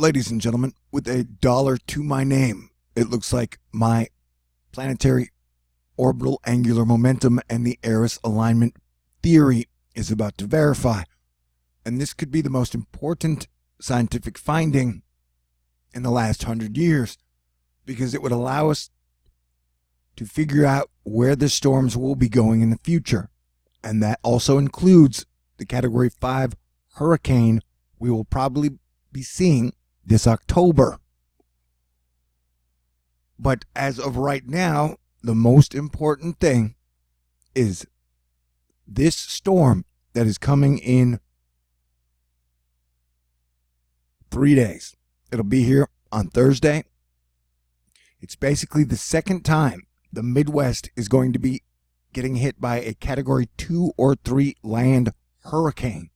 Ladies and gentlemen, with $1 to my name, it looks like my planetary orbital angular momentum and the Eris alignment theory is about to verify. And this could be the most important scientific finding in the last 100 years, because it would allow us to figure out where the storms will be going in the future. And that also includes the Category 5 hurricane we will probably be seeing this October. But as of right now, the most important thing is this storm that is coming in 3 days. It'll be here on Thursday. It's basically the second time the Midwest is going to be getting hit by a Category 2 or 3 land hurricane.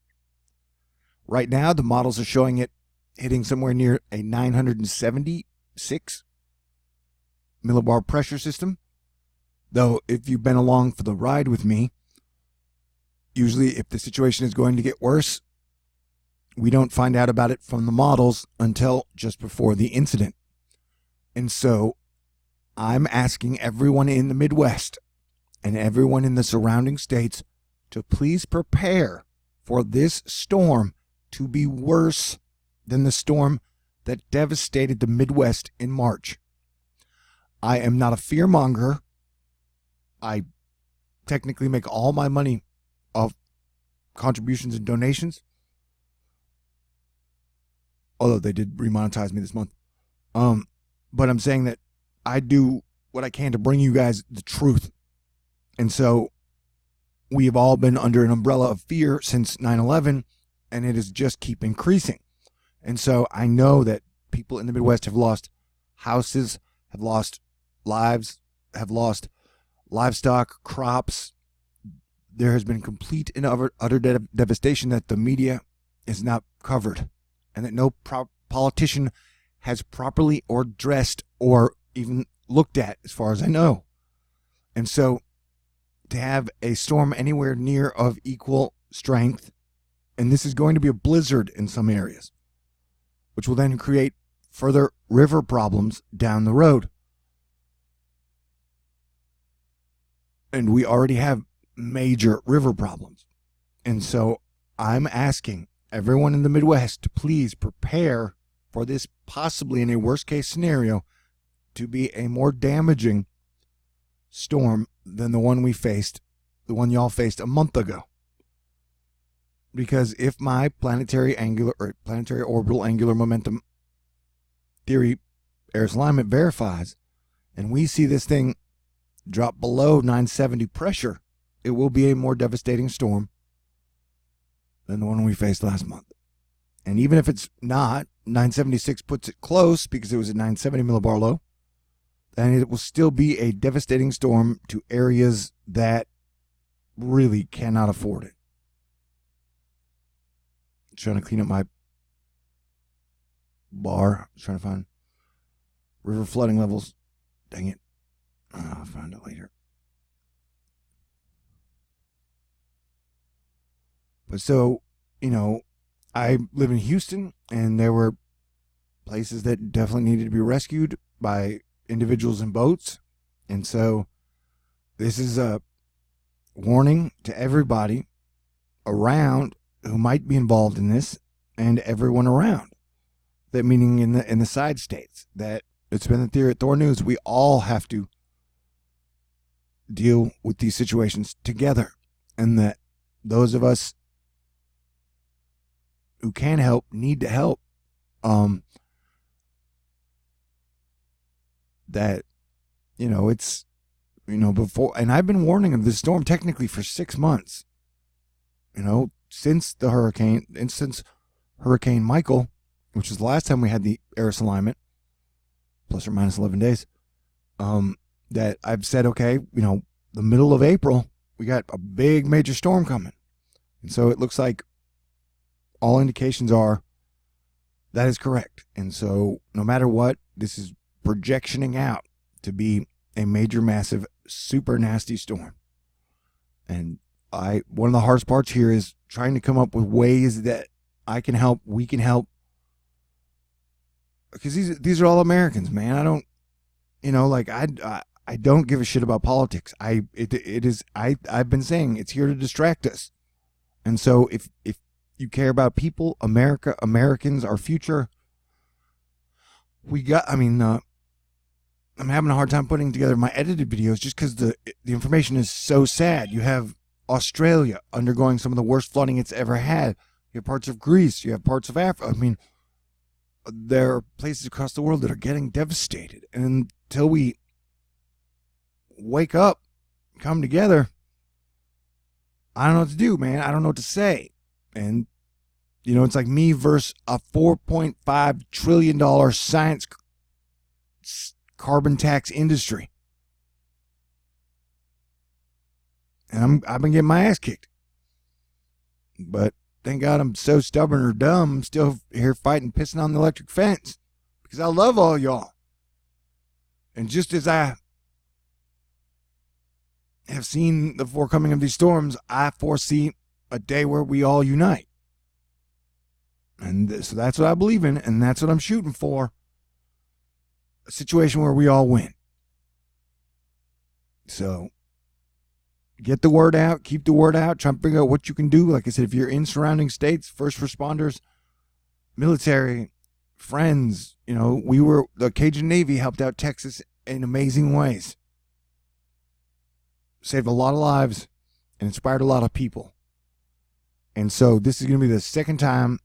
Right now, the models are showing it hitting somewhere near a 976 millibar pressure system. Though, if you've been along for the ride with me, usually if the situation is going to get worse, we don't find out about it from the models until just before the incident. And so I'm asking everyone in the Midwest and everyone in the surrounding states to please prepare for this storm to be worse than the storm that devastated the Midwest in March. I am not a fearmonger. I technically make all my money off contributions and donations, although they did remonetize me this month. But I'm saying that I do what I can to bring you guys the truth. And so we have all been under an umbrella of fear since 9/11, and it is just keep increasing. And so I know that people in the Midwest have lost houses, have lost lives, have lost livestock, crops. There has been complete and utter devastation that the media is not covered, and that no politician has properly or addressed or even looked at, as far as I know. And so to have a storm anywhere near of equal strength, and this is going to be a blizzard in some areas, which will then create further river problems down the road. And we already have major river problems. And so I'm asking everyone in the Midwest to please prepare for this, possibly in a worst case scenario, to be a more damaging storm than the one we faced, the one y'all faced a month ago. Because if my planetary orbital angular momentum theory, Eris alignment, verifies, and we see this thing drop below 970 pressure, it will be a more devastating storm than the one we faced last month. And even if it's not, 976 puts it close because it was a 970 millibar low, then it will still be a devastating storm to areas that really cannot afford it. Trying to clean up my bar. Trying to find river flooding levels. Dang it. I'll find it later. But so, I live in Houston, and there were places that definitely needed to be rescued by individuals in boats. And so this is a warning to everybody around who might be involved in this, and everyone around. That meaning in the side states, that it's been the theory at Thor News, we all have to deal with these situations together, and that those of us who can help need to help. That it's before, and I've been warning of this storm technically for 6 months, since the hurricane, and since Hurricane Michael, which was the last time we had the Eris alignment, plus or minus 11 days, that I've said, okay, the middle of April, we got a big major storm coming. And so it looks like all indications are that is correct. And so no matter what, this is projectioning out to be a major, massive, super nasty storm. And one of the hardest parts here is trying to come up with ways that I can help, we can help because these are all Americans, man. I don't, like I don't give a shit about politics. I've been saying it's here to distract us. And so if you care about people, Americans, our future, I'm having a hard time putting together my edited videos just because the information is so sad. You have Australia undergoing some of the worst flooding it's ever had. You have parts of Greece. You have parts of Africa. I mean, there are places across the world that are getting devastated. And until we wake up, come together, I don't know what to do, man. I don't know what to say. And, it's like me versus a $4.5 trillion science carbon tax industry. And I've been getting my ass kicked. But thank God I'm so stubborn or dumb. I'm still here fighting, pissing on the electric fence. Because I love all y'all. And just as I have seen the forecoming of these storms, I foresee a day where we all unite. And so that's what I believe in, and that's what I'm shooting for. A situation where we all win. So, get the word out, keep the word out, try to figure out what you can do. Like I said, if you're in surrounding states, first responders, military, friends, the Cajun Navy helped out Texas in amazing ways. Saved a lot of lives and inspired a lot of people. And so this is going to be the second time,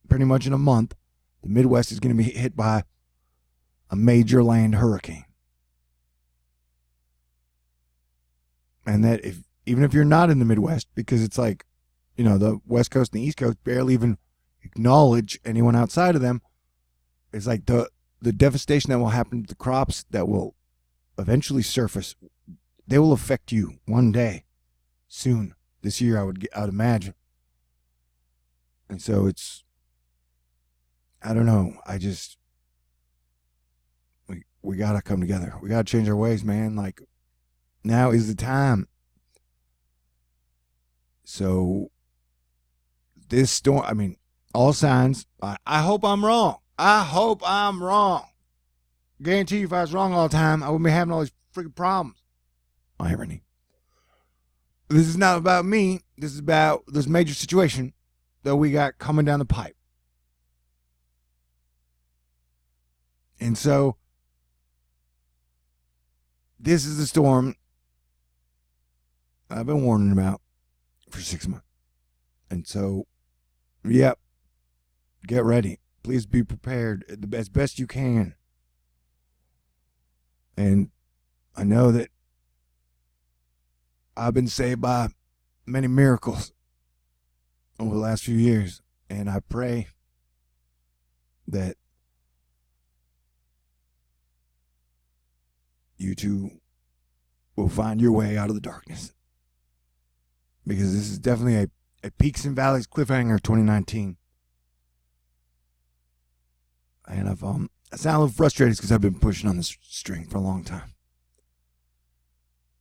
pretty much in a month, the Midwest is going to be hit by a major land hurricane. And that even if you're not in the Midwest, because it's like, the West Coast and the East Coast barely even acknowledge anyone outside of them, it's like the devastation that will happen to the crops that will eventually surface, they will affect you one day, soon, this year, I would imagine. And so I don't know. We got to come together. We got to change our ways, man. Like, now is the time. So, this storm, all signs, I hope I'm wrong. I hope I'm wrong. Guarantee you if I was wrong all the time, I wouldn't be having all these freaking problems. Irony. This is not about me. This is about this major situation that we got coming down the pipe. And so, this is the storm I've been warning about for 6 months. And so, yep, get ready. Please be prepared as best you can. And I know that I've been saved by many miracles over the last few years. And I pray that you too will find your way out of the darkness. Because this is definitely a peaks and valleys cliffhanger 2019. And I sound a little frustrated because I've been pushing on this string for a long time.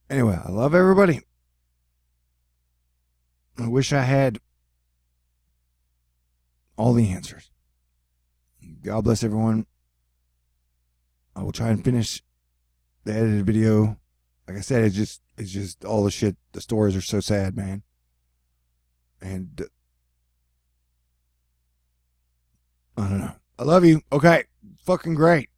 Anyway, I love everybody. I wish I had all the answers. God bless everyone. I will try and finish the edited video. Like I said, it's just all the shit. The stories are so sad, man. And I don't know. I love you. Okay. Fucking great.